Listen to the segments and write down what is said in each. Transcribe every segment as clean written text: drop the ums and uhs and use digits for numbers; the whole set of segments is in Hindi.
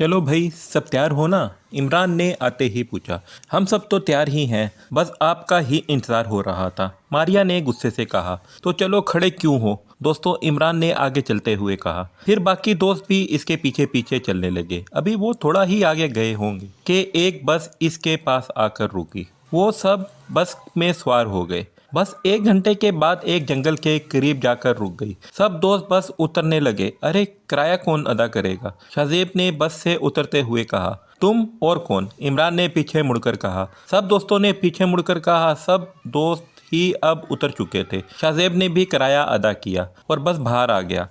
चलो भाई, सब तैयार हो ना? इमरान ने आते ही पूछा। हम सब तो तैयार ही हैं, बस आपका ही इंतज़ार हो रहा था, मारिया ने गुस्से से कहा। तो चलो खड़े क्यों हो दोस्तों, इमरान ने आगे चलते हुए कहा। फिर बाकी दोस्त भी इसके पीछे पीछे चलने लगे। अभी वो थोड़ा ही आगे गए होंगे कि एक बस इसके पास आकर रुकी। वो सब बस में सवार हो गए। बस 1 घंटे के बाद एक जंगल के करीब जाकर रुक गई। सब दोस्त बस उतरने लगे। अरे, किराया कौन अदा करेगा? शाहजेब ने बस से उतरते हुए कहा। तुम और कौन? इमरान ने पीछे मुड़कर कहा। सब दोस्तों ने पीछे मुड़कर कहा। सब दोस्त ही अब उतर चुके थे। शाहजेब ने भी किराया अदा किया और बस बाहर आ गया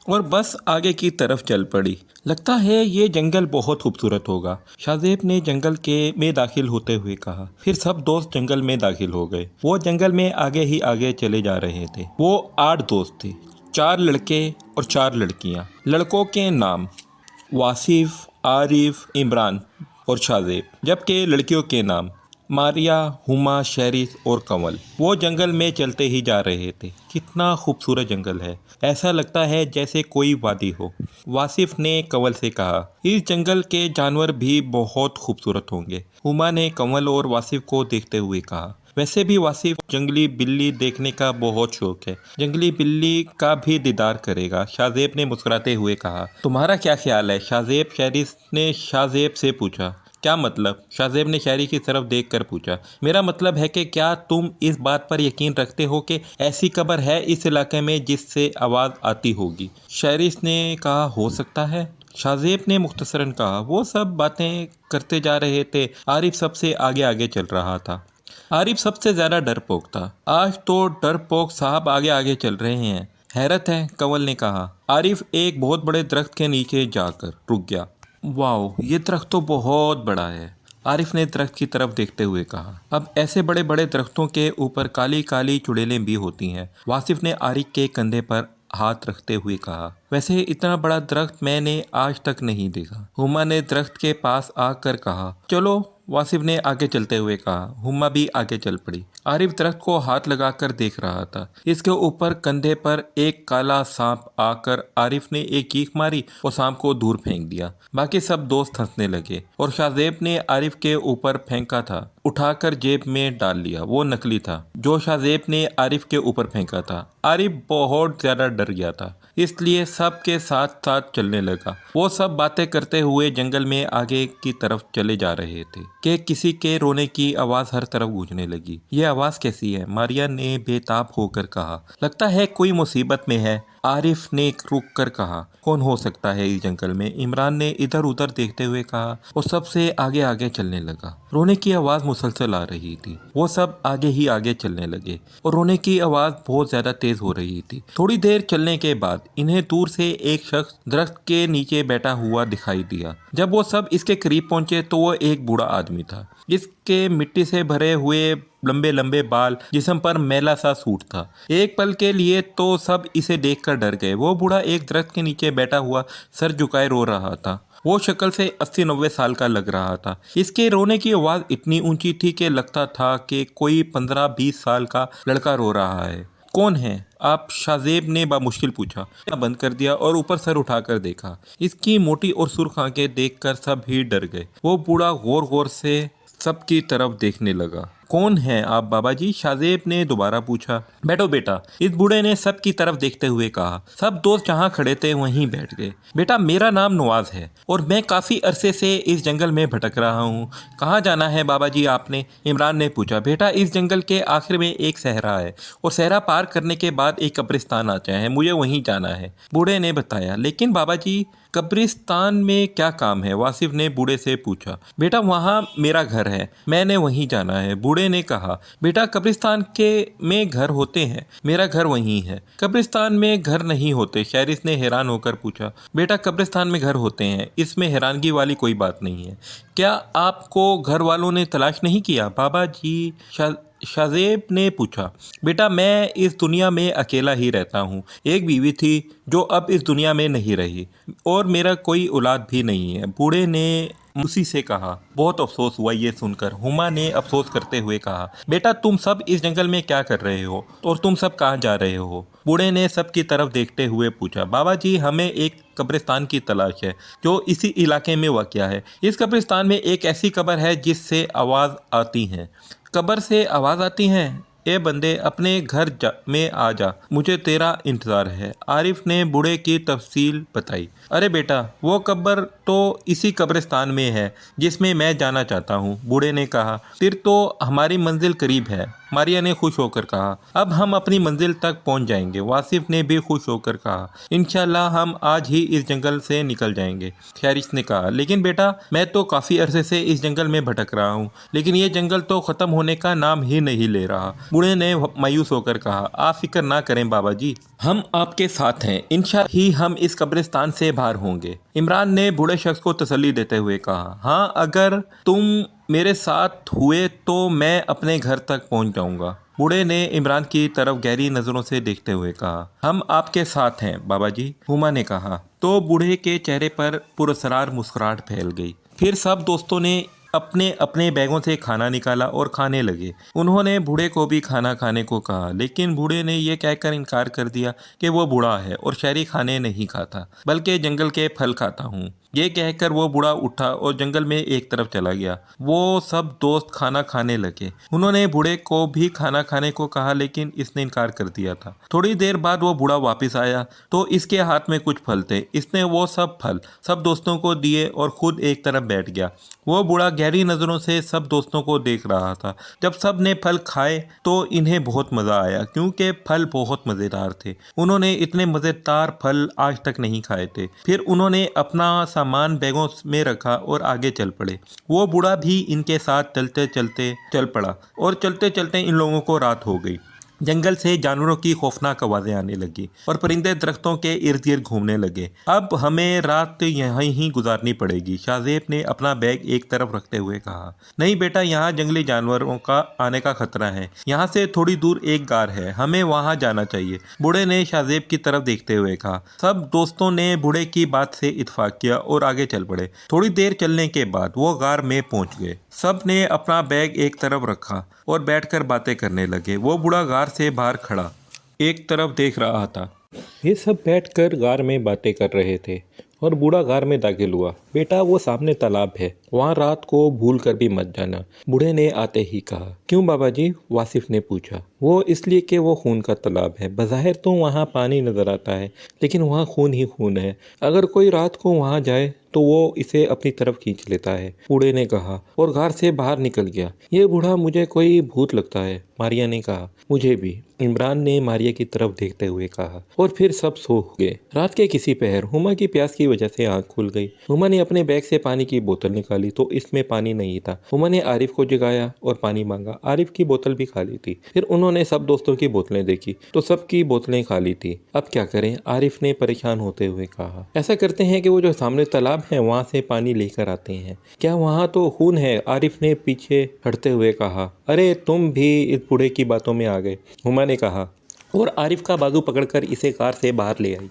और बस आगे की तरफ चल पड़ी। लगता है ये जंगल बहुत खूबसूरत होगा, शाहजेब ने जंगल के में दाखिल होते हुए कहा। फिर सब दोस्त जंगल में दाखिल हो गए। वो जंगल में आगे ही आगे चले जा रहे थे। वो 8 दोस्त थे, 4 लड़के और 4 लड़कियां। लड़कों के नाम वासिफ, आरिफ, इमरान और शाहजेब, जबकि लड़कियों के नाम मारिया, हुमा, शेरिस और कंवल। वो जंगल में चलते ही जा रहे थे। कितना खूबसूरत जंगल है, ऐसा लगता है जैसे कोई वादी हो, वासिफ ने कंवल से कहा। इस जंगल के जानवर भी बहुत खूबसूरत होंगे, हुमा ने कंवल और वासिफ को देखते हुए कहा। वैसे भी वासिफ जंगली बिल्ली देखने का बहुत शौक है, जंगली बिल्ली का भी दीदार करेगा, शाहजेब ने मुस्कुराते हुए कहा। तुम्हारा क्या ख्याल है? शाहजेब शेरिस ने शाहजेब से पूछा। क्या मतलब? शाहजेब ने शायरी की तरफ देखकर पूछा। मेरा मतलब है कि क्या तुम इस बात पर यकीन रखते हो कि ऐसी कब्र है इस इलाके में जिससे आवाज़ आती होगी? शेरिस ने कहा, हो सकता है। शाहजेब ने मुख्तसरन कहा। वो सब बातें करते जा रहे थे। आरिफ सबसे आगे आगे चल रहा था। आरिफ सबसे ज़्यादा डरपोक था। आज तो डरपोक साहब आगे आगे चल रहे हैं, हैरत है, कंवल ने कहा। आरिफ एक बहुत बड़े दरख्त के नीचे जाकर रुक गया। वाओ, ये दरख्त तो बहुत बड़ा है, आरिफ ने दरख्त की तरफ देखते हुए कहा। अब ऐसे बड़े बड़े दरख्तों के ऊपर काली काली चुड़ैलें भी होती हैं। वासिफ ने आरिफ के कंधे पर हाथ रखते हुए कहा। वैसे इतना बड़ा दरख्त मैंने आज तक नहीं देखा, हुमा ने दरख्त के पास आकर कहा। चलो, वासिफ ने आगे चलते हुए कहा। हुमा भी आगे चल पड़ी। आरिफ दरख्त को हाथ लगाकर देख रहा था। इसके ऊपर कंधे पर एक काला सांप आकर आरिफ ने एक चीख मारी और सांप को दूर फेंक दिया। बाकी सब दोस्त हंसने लगे और शाहजेब ने आरिफ के ऊपर फेंका था उठाकर जेब में डाल लिया। वो नकली था जो शाहजेब ने आरिफ के ऊपर फेंका था। आरिफ बहुत ज्यादा डर गया था, इसलिए सब के साथ साथ चलने लगा। वो सब बातें करते हुए जंगल में आगे की तरफ चले जा रहे थे कि किसी के रोने की आवाज़ हर तरफ गूंजने लगी। ये आवाज़ कैसी है? मारिया ने बेताब होकर कहा। लगता है कोई मुसीबत में है, आरिफ ने रुक कर कहा। कौन हो सकता है इस जंगल में? इमरान ने इधर उधर देखते हुए कहा और सबसे आगे आगे चलने लगा। रोने की आवाज़ मुसलसल आ रही थी। वो सब आगे ही आगे चलने लगे और रोने की आवाज़ बहुत ज़्यादा तेज़ हो रही थी। थोड़ी देर चलने के बाद इन्हें दूर से एक शख्स दरख्त के नीचे बैठा हुआ दिखाई दिया। जब वो सब इसके करीब पहुंचे तो वो एक बूढ़ा आदमी था। इसके मिट्टी से भरे हुए लंबे लंबे बाल, जिस्म पर मैला सा सूट था। एक पल के लिए तो सब इसे देखकर डर गए। वो बूढ़ा एक दरख्त के नीचे बैठा हुआ सर झुकाए रो रहा था। वो शक्ल से 80-90 साल का लग रहा था। इसके रोने की आवाज़ इतनी ऊंची थी कि लगता था कि कोई 15-20 साल का लड़का रो रहा है। कौन है आप? शाहजेब ने बामुश्किल पूछा। बंद कर दिया और ऊपर सर उठाकर देखा। इसकी मोटी और सुर्ख आंखें देखकर सब ही डर गए। वो बूढ़ा गौर गौर से सबकी तरफ देखने लगा। कौन है आप बाबा जी? शाहजेब ने दोबारा पूछा। बैठो बेटा, इस बूढ़े ने सबकी तरफ देखते हुए कहा। सब दोस्त जहाँ खड़े थे वहीं बैठ गए। बेटा, मेरा नाम नवाज है और मैं काफ़ी अरसे से इस जंगल में भटक रहा हूँ। कहाँ जाना है बाबा जी आपने? इमरान ने पूछा। बेटा, इस जंगल के आखिर में एक सहरा है और सहरा पार करने के बाद एक कब्रिस्तान आता है, मुझे वहीं जाना है, बूढ़े ने बताया। लेकिन बाबा जी, कब्रिस्तान में क्या काम है? वासिफ ने बूढ़े से पूछा। बेटा, वहाँ मेरा घर है, मैंने वहीं जाना है, बूढ़े ने कहा। बेटा, कब्रिस्तान के में घर होते हैं, मेरा घर वहीं है। कब्रिस्तान में घर नहीं होते, शेरिस ने हैरान होकर पूछा। बेटा, कब्रिस्तान में घर होते हैं, इसमें हैरानगी वाली कोई बात नहीं है। क्या आपको घर वालों ने तलाश नहीं किया बाबा जी? शाहजेब ने पूछा। बेटा, मैं इस दुनिया में अकेला ही रहता हूँ। एक बीवी थी जो अब इस दुनिया में नहीं रही और मेरा कोई औलाद भी नहीं है, बूढ़े ने उसी से कहा। बहुत अफसोस हुआ ये सुनकर। हुमा ने अफसोस करते हुए कहा, बेटा तुम सब इस जंगल में क्या कर रहे हो और तुम सब कहाँ जा रहे हो? बूढ़े ने सबकी तरफ देखते हुए पूछा, बाबा जी हमें एक कब्रिस्तान की तलाश है जो इसी इलाके में वाक़या है। इस कब्रिस्तान में एक ऐसी कब्र है जिससे आवाज़ आती है। कब्र से आवाज़ आती है? ए बंदे अपने घर में आ जा, मुझे तेरा इंतज़ार है। आरिफ ने बूढ़े की तफसील बताई। अरे बेटा वो कब्र तो इसी कब्रिस्तान में है जिसमें मैं जाना चाहता हूँ, बूढ़े ने कहा। फिर तो हमारी मंजिल करीब है, मारिया ने खुश होकर कहा। अब हम अपनी मंजिल तक पहुँच जाएंगे, वासिफ ने भी खुश होकर कहा। इंशाल्लाह हम आज ही इस जंगल से निकल जाएंगे, खैरिश ने कहा। लेकिन बेटा मैं तो काफ़ी अरसे से इस जंगल में भटक रहा हूँ, लेकिन ये जंगल तो ख़त्म होने का नाम ही नहीं ले रहा, बूढ़े ने मायूस होकर कहा। आप फिक्र ना करें बाबा जी, हम आपके साथ हैं, इंशाअल्लाह ही हम इस कब्रिस्तान से बाहर होंगे, इमरान ने बूढ़े शख्स को तसल्ली देते हुए कहा। हाँ अगर तुम मेरे साथ हुए तो मैं अपने घर तक पहुंच जाऊंगा, बूढ़े ने इमरान की तरफ गहरी नज़रों से देखते हुए कहा। हम आपके साथ हैं बाबा जी, हुमा ने कहा। तो बूढ़े के चेहरे पर पुरस्कार मुस्कुराहट फैल गई। फिर सब दोस्तों ने अपने अपने बैगों से खाना निकाला और खाने लगे। उन्होंने बूढ़े को भी खाना खाने को कहा, लेकिन बूढ़े ने यह कहकर इनकार कर दिया कि वो बूढ़ा है और शहरी खाने नहीं खाता बल्कि जंगल के फल खाता हूँ। ये कहकर वो बूढ़ा उठा और जंगल में एक तरफ चला गया। वो सब दोस्त खाना खाने लगे। उन्होंने बूढ़े को भी खाना खाने को कहा, लेकिन इसने इनकार कर दिया था। थोड़ी देर बाद वो बूढ़ा वापस आया तो इसके हाथ में कुछ फल थे। इसने वो सब फल सब दोस्तों को दिए और खुद एक तरफ बैठ गया। वो बूढ़ा गहरी नज़रों से सब दोस्तों को देख रहा था। जब सब ने फल खाए तो इन्हें बहुत मज़ा आया, क्योंकि फल बहुत मज़ेदार थे। उन्होंने इतने मज़ेदार फल आज तक नहीं खाए थे। फिर उन्होंने अपना सामान बैगों में रखा और आगे चल पड़े। वो बूढ़ा भी इनके साथ चलते चलते चल पड़ा और चलते चलते इन लोगों को रात हो गई। जंगल से जानवरों की खौफनाक आवाज़ें आने लगी और परिंदे दरख्तों के इर्द गिर्द घूमने लगे। अब हमें रात यहीं ही गुजारनी पड़ेगी, शाहजेब ने अपना बैग एक तरफ रखते हुए कहा। नहीं बेटा, यहाँ जंगली जानवरों का आने का खतरा है। यहाँ से थोड़ी दूर एक गार है, हमें वहाँ जाना चाहिए, बूढ़े ने शाहजेब की तरफ देखते हुए कहा। सब दोस्तों ने बूढ़े की बात से इत्फाक किया और आगे चल पड़े। थोड़ी देर चलने के बाद वो गार में पहुँच गए। सब ने अपना बैग एक तरफ रखा और बैठकर बातें करने लगे। वो बूढ़ा गार से बाहर खड़ा एक तरफ देख रहा था। ये सब बैठकर गार में बातें कर रहे थे और बूढ़ा गार में दाखिल हुआ। बेटा वो सामने तालाब है, वहाँ रात को भूल कर भी मत जाना, बूढ़े ने आते ही कहा। क्यों बाबा जी, वासिफ ने पूछा। वो इसलिए कि वो खून का तालाब है। बज़ाहिर तो वहाँ पानी नज़र आता है, लेकिन वहाँ खून ही खून है। अगर कोई रात को वहाँ जाए तो वो इसे अपनी तरफ खींच लेता है, बूढ़े ने कहा और घर से बाहर निकल गया। ये बूढ़ा मुझे कोई भूत लगता है, मारिया ने कहा। मुझे भी, इमरान ने मारिया की तरफ देखते हुए कहा। और फिर सब सो गए। रात के किसी पहर हुमा की प्यास की वजह से आंख खुल गई। हुमा ने अपने बैग से पानी की बोतल निकाली तो इसमें पानी नहीं था। हुमा ने आरिफ को जगाया और पानी मांगा। आरिफ की बोतल भी खाली थी। फिर उन्होंने सब दोस्तों की बोतलें देखी तो सबकी बोतलें खाली थी। अब क्या करें, आरिफ ने परेशान होते हुए कहा। ऐसा करते हैं कि वो जो सामने तालाब है वहाँ से पानी लेकर आते हैं। क्या वहाँ तो खून है, आरिफ ने पीछे हटते हुए कहा। अरे तुम भी इस बूढ़े की बातों में आ गए, हुमा ने कहा और आरिफ का बाजू पकड़कर इसे कार से बाहर ले आई।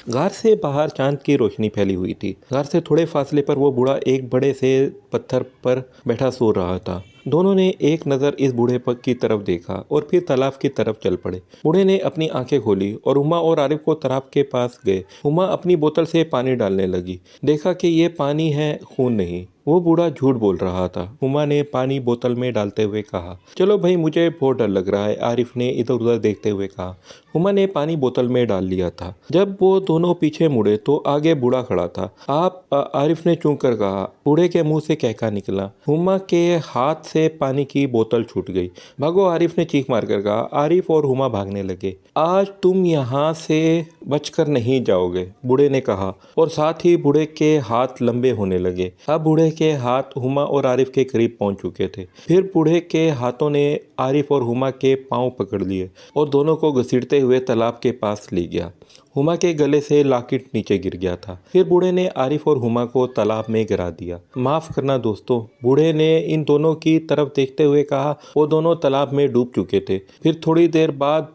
घर से बाहर चांद की रोशनी फैली हुई थी। घर से थोड़े फासले पर वो बूढ़ा एक बड़े से पत्थर पर बैठा सो रहा था। दोनों ने एक नज़र इस बूढ़े पग की तरफ देखा और फिर तालाब की तरफ चल पड़े। बूढ़े ने अपनी आंखें खोली और उमा और आरिफ को तालाब के पास गए। उमा अपनी बोतल से पानी डालने लगी। देखा कि ये पानी है, खून नहीं। वो बूढ़ा झूठ बोल रहा था। उमा ने पानी बोतल में डालते हुए कहा। चलो भाई, मुझे बहुत डर लग रहा है, आरिफ ने इधर उधर देखते हुए कहा। उमा ने पानी बोतल में डाल लिया था। जब वो दोनों पीछे मुड़े तो आगे बूढ़ा खड़ा था। आप, आरिफ ने चूक कर कहा। बूढ़े के मुंह से कहका निकला। हुमा के हाथ से पानी की बोतल छूट गई। भागो, आरिफ ने चीख मारकर कहा। आरिफ और हुमा भागने लगे। आज तुम यहाँ से बचकर नहीं जाओगे, बूढ़े ने कहा और साथ ही बूढ़े के हाथ लंबे होने लगे। अब बूढ़े के हाथ हुमा और आरिफ के करीब पहुंच चुके थे। फिर बूढ़े के हाथों ने आरिफ और हुमा के पांव पकड़ लिए और दोनों को घसीटते हुए तालाब के पास ले गया। हुमा के गले से लॉकेट नीचे गिर गया था। फिर बूढ़े ने आरिफ और हुमा को तालाब में गिरा दिया। माफ़ करना दोस्तों, बूढ़े ने इन दोनों की तरफ देखते हुए कहा। वो दोनों तालाब में डूब चुके थे। फिर थोड़ी देर बाद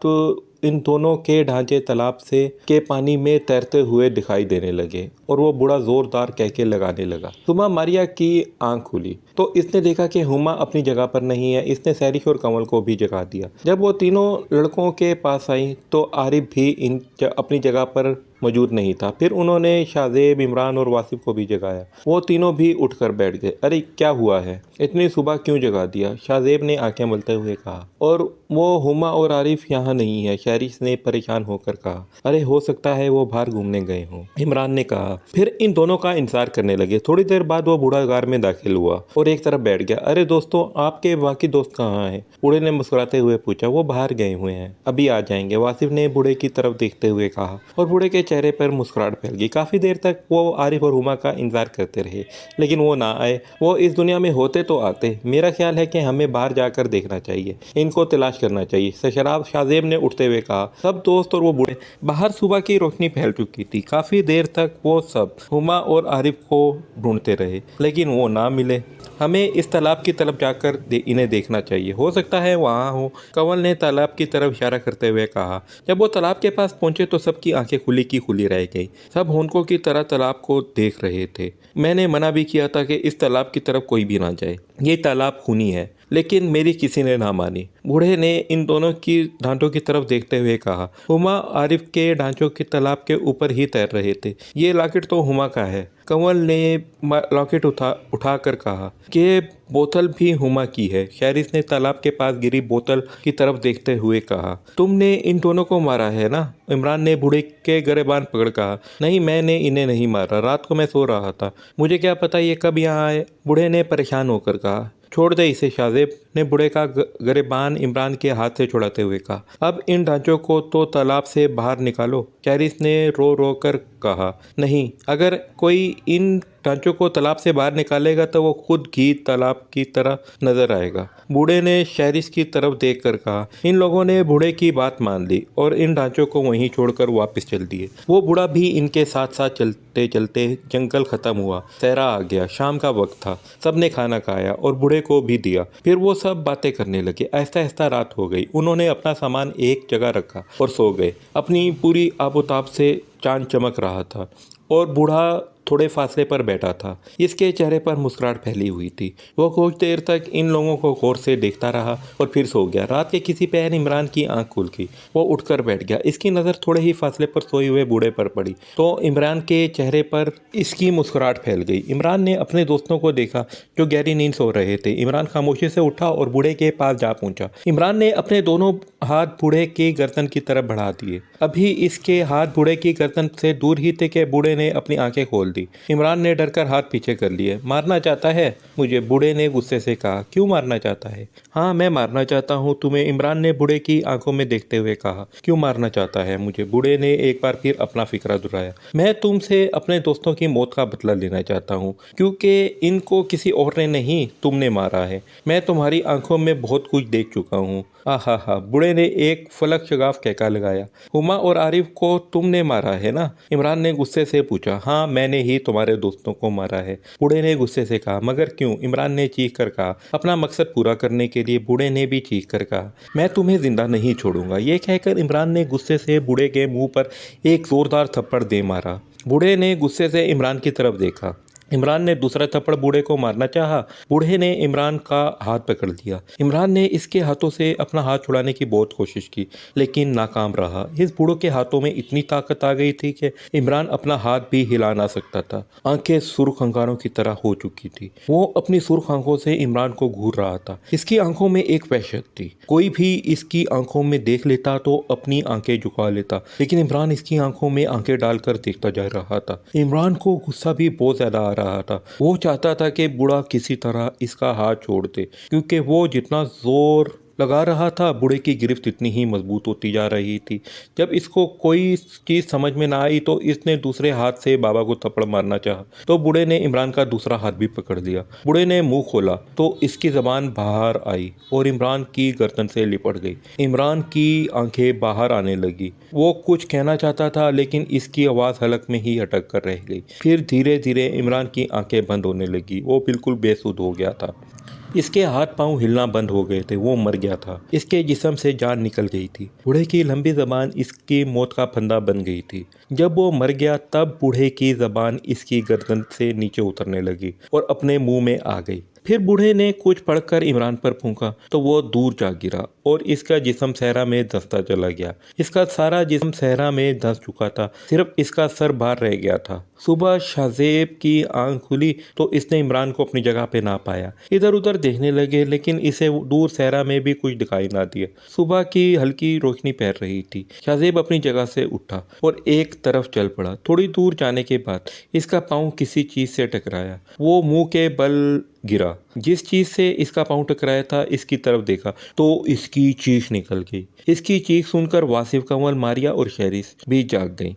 इन दोनों के ढांचे तालाब से के पानी में तैरते हुए दिखाई देने लगे और वो बूढ़ा जोरदार कहके लगाने लगा। हुमा मारिया की आंख खुली तो इसने देखा कि हुमा अपनी जगह पर नहीं है। इसने सैरिश और कंवल को भी जगा दिया। जब वो तीनों लड़कों के पास आई तो आरिफ भी अपनी जगह पर मौजूद नहीं था। फिर उन्होंने शाहजेब, इमरान और वासिफ को भी जगाया। वो तीनों भी उठकर बैठ गए। अरे क्या हुआ है, इतनी सुबह क्यों जगा दिया? शाहजेब ने आंखें मलते हुए कहा। और वो हुमा और आरिफ यहाँ नहीं है, शहरिश ने परेशान होकर कहा। अरे हो सकता है वो बाहर घूमने गए हों, इमरान ने कहा। फिर इन दोनों का इंतजार करने लगे। थोड़ी देर बाद वो बूढ़ा गार में दाखिल हुआ और एक तरफ बैठ गया। अरे दोस्तों, आपके बाकी दोस्त कहाँ हैं? बूढ़े ने मुस्कुराते हुए पूछा। वो बाहर गए हुए हैं, अभी आ जाएंगे, वासिफ ने बूढ़े की तरफ देखते हुए कहा। और बूढ़े के चेहरे पर मुस्कुराहट फैल गई। काफ़ी देर तक वो आरिफ और हुमा का इंतजार करते रहे, लेकिन वो ना आए। वो इस दुनिया में होते तो आते। मेरा ख्याल है कि हमें बाहर जाकर देखना चाहिए, इनको तलाश करना चाहिए, शराब शाहजेब ने उठते हुए कहा। सब दोस्त और वो बूढ़े बाहर सुबह की रोशनी फैल चुकी थी। काफ़ी देर तक वो सब हुमा और आरिफ को ढूंढते रहे, लेकिन वो ना मिले। हमें इस तालाब की तरफ जाकर इन्हें देखना चाहिए, हो सकता है वहाँ हो, कंवल ने तालाब की तरफ इशारा करते हुए कहा। जब वो तालाब के पास पहुंचे तो सबकी आंखें खुली की खुली रह गई। सब होंकों की तरह तालाब को देख रहे थे। मैंने मना भी किया था कि इस तालाब की तरफ कोई भी ना जाए, ये तालाब खूनी है, लेकिन मेरी किसी ने ना मानी। बूढ़े ने इन दोनों की ढांचों की तरफ देखते हुए कहा। हुमा आरिफ के ढांचों के तालाब के ऊपर ही तैर रहे थे। ये लॉकेट तो हुमा का है, कंवल ने लॉकेट उठाकर कहा। कि बोतल भी हुमा की है, शहरिश ने तालाब के पास गिरी बोतल की तरफ देखते हुए कहा। तुमने इन दोनों को मारा है ना? इमरान ने बूढ़े के गरेबान पकड़ कहा। नहीं, मैंने इन्हें नहीं मारा, रात को मैं सो रहा था, मुझे क्या पता ये कब यहाँ आए, बूढ़े ने परेशान होकर कहा। छोड़ दे इसे, शाहजेब ने बूढ़े का गरेबान इमरान के हाथ से छुड़ाते हुए कहा। अब इन ढांचों को तो तालाब से बाहर निकालो, शहरिश ने रो रो कर कहा। नहीं, अगर कोई इन ढांचों को तालाब से बाहर निकालेगा तो वो खुद घी तालाब की तरह नजर आएगा, बूढ़े ने शहरिश की तरफ देखकर कहा। इन लोगों ने बूढ़े की बात मान ली और इन ढांचों को वहीं छोड़कर वापस चल दिए। वो बूढ़ा भी इनके साथ साथ चलते चलते जंगल खत्म हुआ, सहरा आ गया, शाम का वक्त था। सबने खाना खाया और बूढ़े को भी दिया। फिर वो सब बातें करने लगे। आहिस्ता आहिस्ता रात हो गई। उन्होंने अपना सामान एक जगह रखा और सो गए। अपनी पूरी आबोताब से चांद चमक रहा था और बूढ़ा थोड़े फासले पर बैठा था। इसके चेहरे पर मुस्कुराहट फैली हुई थी। वो कुछ देर तक इन लोगों को गौर से देखता रहा और फिर सो गया। रात के किसी पहर इमरान की आंख खुल गई। वो उठकर बैठ गया। इसकी नज़र थोड़े ही फासले पर सोए हुए बूढ़े पर पड़ी तो इमरान के चेहरे पर इसकी मुस्कुराहट फैल गई। इमरान ने अपने दोस्तों को देखा जो गहरी नींद सो रहे थे। इमरान खामोशी से उठा और बूढ़े के पास जा पहुंचा। इमरान ने अपने दोनों हाथ बूढ़े की गर्दन की तरफ बढ़ा दिए। अभी इसके हाथ बूढ़े की गर्दन से दूर ही थे कि बूढ़े ने अपनी आंखें खोल दी। इमरान ने डरकर हाथ पीछे कर लिए। मारना चाहता है मुझे? बूढ़े ने गुस्से से कहा। क्यों मारना चाहता है? हाँ, मैं मारना चाहता हूँ तुम्हें, इमरान ने बूढ़े की आंखों में देखते हुए कहा। क्यों मारना चाहता है मुझे? बूढ़े ने एक बार फिर अपना फिक्रा दोहराया। मैं तुमसे अपने दोस्तों की मौत का बदला लेना चाहता हूँ, क्योंकि इनको किसी और ने नहीं, तुमने मारा है। मैं तुम्हारी आंखों में बहुत कुछ देख चुका हूँ। आहा, बूढ़े ने एक फलक शगाफ कहका लगाया। हुमा और आरिफ को तुमने मारा है ना? इमरान ने गुस्से से पूछा। हाँ, मैंने ही तुम्हारे दोस्तों को मारा है, बूढ़े ने गुस्से से कहा। मगर क्यों? इमरान ने चीख कर कहा। अपना मकसद पूरा करने के लिए, बूढ़े ने भी चीख कर कहा। मैं तुम्हें जिंदा नहीं छोड़ूंगा। ये कहकर इमरान ने गुस्से से बूढ़े के मुंह पर एक जोरदार थप्पड़ दे मारा। बूढ़े ने गुस्से से इमरान की तरफ देखा। इमरान ने दूसरा थप्पड़ बूढ़े को मारना चाहा। बूढ़े ने इमरान का हाथ पकड़ लिया। इमरान ने इसके हाथों से अपना हाथ छुड़ाने की बहुत कोशिश की, लेकिन नाकाम रहा। इस बूढ़ों के हाथों में इतनी ताकत आ गई थी कि इमरान अपना हाथ भी हिला ना सकता था। आंखें सुर्ख अंगारों की तरह हो चुकी थी। वो अपनी सुर्ख आंखों से इमरान को घूर रहा था। इसकी आंखों में एक वहशत थी। कोई भी इसकी आंखों में देख लेता तो अपनी आंखें झुका लेता, लेकिन इमरान इसकी आंखों में आंखें डालकर देखता जा रहा था। इमरान को गुस्सा भी बहुत ज्यादा आ रहा था। वो चाहता था कि बूढ़ा किसी तरह इसका हाथ छोड़ दे, क्योंकि वो जितना जोर लगा रहा था बूढ़े की गिरफ्त इतनी ही मजबूत होती जा रही थी। जब इसको कोई चीज़ समझ में ना आई तो इसने दूसरे हाथ से बाबा को थप्पड़ मारना चाहा तो बूढ़े ने इमरान का दूसरा हाथ भी पकड़ लिया। बूढ़े ने मुंह खोला तो इसकी जबान बाहर आई और इमरान की गर्दन से लिपट गई। इमरान की आंखें बाहर आने लगी। वो कुछ कहना चाहता था, लेकिन इसकी आवाज़ हलक में ही अटक कर रह गई। फिर धीरे धीरे इमरान की आंखें बंद होने लगी। वो बिल्कुल बेसुध हो गया था। इसके हाथ पांव हिलना बंद हो गए थे, वो मर गया था। इसके जिस्म से जान निकल गई थी। बूढ़े की लंबी जबान इसकी मौत का फंदा बन गई थी। जब वो मर गया तब बूढ़े की जबान इसकी गर्दन से नीचे उतरने लगी और अपने मुंह में आ गई। फिर बूढ़े ने कुछ पढ़कर इमरान पर फूंका तो वो दूर जा गिरा और इसका जिस्म सहरा में धंसता चला गया। इसका सारा जिस्म सहरा में धंस चुका था, सिर्फ इसका सर बाहर रह गया था। सुबह शाहजेब की आंख खुली तो इसने इमरान को अपनी जगह पे ना पाया। इधर उधर देखने लगे लेकिन इसे दूर सहरा में भी कुछ दिखाई ना दिया। सुबह की हल्की रोशनी फैल रही थी। शाहजेब अपनी जगह से उठा और एक तरफ चल पड़ा। थोड़ी दूर जाने के बाद इसका पाँव किसी चीज से टकराया। वो मुंह के बल गिरा। जिस चीज से इसका पाँव टकराया था इसकी तरफ देखा तो इसकी चीख निकल गई। इसकी चीख सुनकर वासिफ, कंवल, मारिया और शहरिस भी जाग गई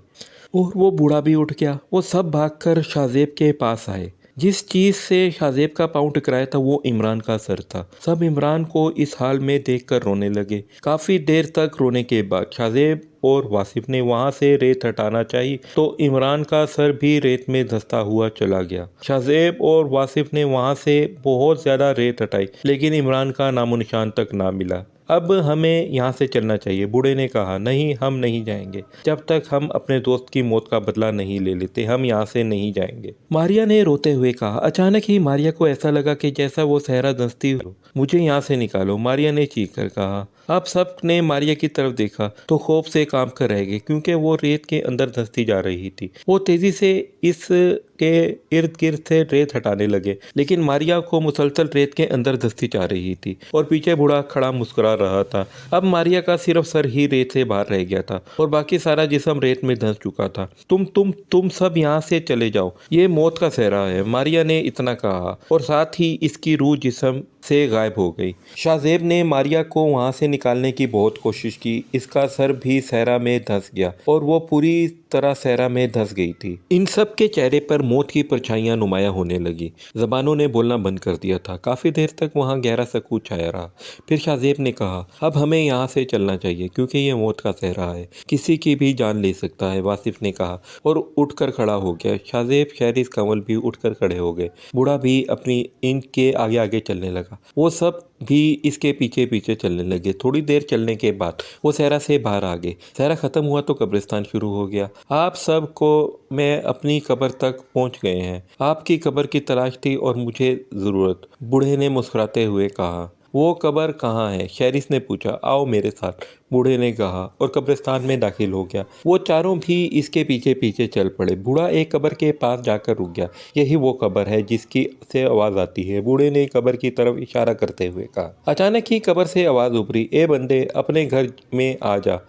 और वो बूढ़ा भी उठ गया। वो सब भागकर शाहजेब के पास आए। जिस चीज से शाहजेब का पाँव टकराया था वो इमरान का सर था। सब इमरान को इस हाल में देखकर रोने लगे। काफी देर तक रोने के बाद शाहजेब और वासिफ ने वहां से रेत हटाना चाहिए तो इमरान का सर भी रेत में धंसता हुआ चला गया। शाहजेब और वासिफ ने वहां से बहुत ज्यादा रेत हटाई लेकिन इमरान का नामो निशान तक ना मिला। अब हमें यहाँ से चलना चाहिए, बूढ़े ने कहा। नहीं, हम नहीं जाएंगे जब तक हम अपने दोस्त की मौत का बदला नहीं ले लेते। हम यहाँ से नहीं जाएंगे, मारिया ने रोते हुए कहा। अचानक ही मारिया को ऐसा लगा कि जैसा वो सहरा धंसती हो। मुझे यहाँ से निकालो, मारिया ने चीख कर कहा। आप सब ने मारिया की तरफ देखा तो खौफ से कांप कर रह गए क्योंकि वो रेत के अंदर धंसती जा रही थी। वो तेजी से इसके इर्द गिर्द से रेत हटाने लगे लेकिन मारिया को मुसलसल रेत के अंदर धंसती जा रही थी और पीछे बूढ़ा खड़ा मुस्कुरा रहा था। अब मारिया का सिर्फ सर ही रेत से बाहर रह गया था और बाकी सारा जिस्म रेत में धंस चुका था। तुम सब यहाँ से चले जाओ, ये मौत का सहरा है, मारिया ने इतना कहा और साथ ही इसकी रूह जिस्म से गायब हो गई। शाहजेब ने मारिया को वहां से निकालने की बहुत कोशिश की। इसका सर भी सहरा में धंस गया और वो पूरी तरह सहरा में धंस गई थी। इन सब के चेहरे पर मौत की परछाइयां नुमाया होने लगी। जबानों ने बोलना बंद कर दिया था। काफी देर तक वहां गहरा सकूत छाया रहा। फिर शाहजेब ने कहा, अब हमें यहाँ से चलना चाहिए क्योंकि ये मौत का सहरा है, किसी की भी जान ले सकता है। वासिफ ने कहा और उठकर खड़ा हो गया। शाहजेब, शहरिस, कंवल भी उठकर खड़े हो गए। बूढ़ा भी अपनी इनके आगे आगे चलने लगा। वो सब भी इसके पीछे पीछे चलने लगे। थोड़ी देर चलने के बाद वो सहरा से बाहर आ गए। सहरा खत्म हुआ तो कब्रिस्तान शुरू हो गया। आप सब को मैं अपनी कब्र तक पहुंच गए हैं। आपकी कब्र की तलाश थी और मुझे ज़रूरत, बूढ़े ने मुस्कुराते हुए कहा। वो कब्र कहाँ है? शहरिस ने पूछा। आओ मेरे साथ, बूढ़े ने कहा और कब्रिस्तान में दाखिल हो गया। वो चारों भी इसके पीछे पीछे चल पड़े। बूढ़ा एक कब्र के पास जाकर रुक गया। यही वो कब्र है जिसकी से आवाज़ आती है, बूढ़े ने कब्र की तरफ इशारा करते हुए कहा। अचानक ही कब्र से आवाज़ उभरी, ए बंदे, अपने घर में आ जा,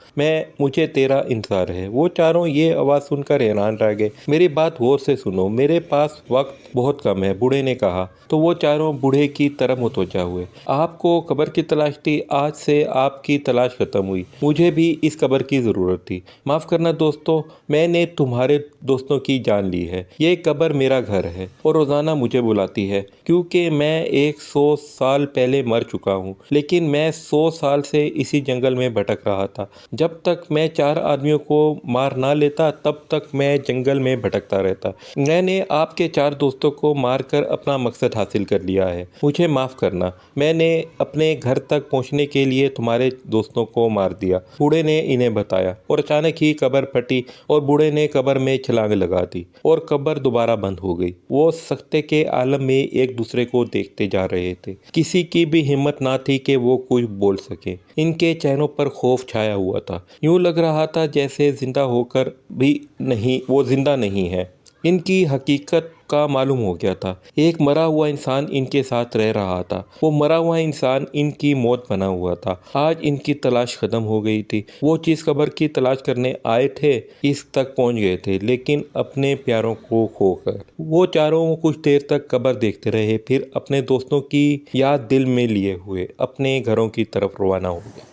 मुझे तेरा इंतजार है। वो चारों ये आवाज़ सुनकर हैरान रह गए। मेरी बात गौर से सुनो, मेरे पास वक्त बहुत कम है, बूढ़े ने कहा। तो वो चारों बूढ़े की तरफ मुतवज्जा हुए। आपको कब्र की तलाश थी, आज से आपकी तलाश खत्म हुई। मुझे भी इस कब्र की ज़रूरत थी। माफ़ करना दोस्तों, मैंने तुम्हारे दोस्तों की जान ली है। ये कब्र मेरा घर है और रोज़ाना मुझे बुलाती है क्योंकि मैं 100 साल पहले मर चुका हूँ, लेकिन मैं 100 साल से इसी जंगल में भटक रहा था। जब तक मैं 4 आदमियों को मार ना लेता तब तक मैं जंगल में भटकता रहता। मैंने आपके 4 दोस्तों को मार कर अपना मकसद हासिल कर लिया है। मुझे माफ़ करना, मैंने अपने घर तक पहुँचने के लिए तुम्हारे दोस्तों को मार दिया, बूढ़े ने इन्हें बताया। और अचानक ही कब्र फटी और बूढ़े ने कब्र में छलांग लगा दी और कब्र दोबारा बंद हो गई। वो सख्ते के आलम में एक दूसरे को देखते जा रहे थे। किसी की भी हिम्मत ना थी कि वो कुछ बोल सके। इनके चेहरों पर खौफ छाया हुआ था। यूं लग रहा था जैसे जिंदा होकर भी नहीं, वो जिंदा नहीं है। इनकी हकीकत का मालूम हो गया था। एक मरा हुआ इंसान इनके साथ रह रहा था। वो मरा हुआ इंसान इनकी मौत बना हुआ था। आज इनकी तलाश खत्म हो गई थी। वो जिस कब्र की तलाश करने आए थे इस तक पहुंच गए थे, लेकिन अपने प्यारों को खोकर। वो चारों कुछ देर तक कब्र देखते रहे, फिर अपने दोस्तों की याद दिल में लिए हुए अपने घरों की तरफ रवाना हो गए।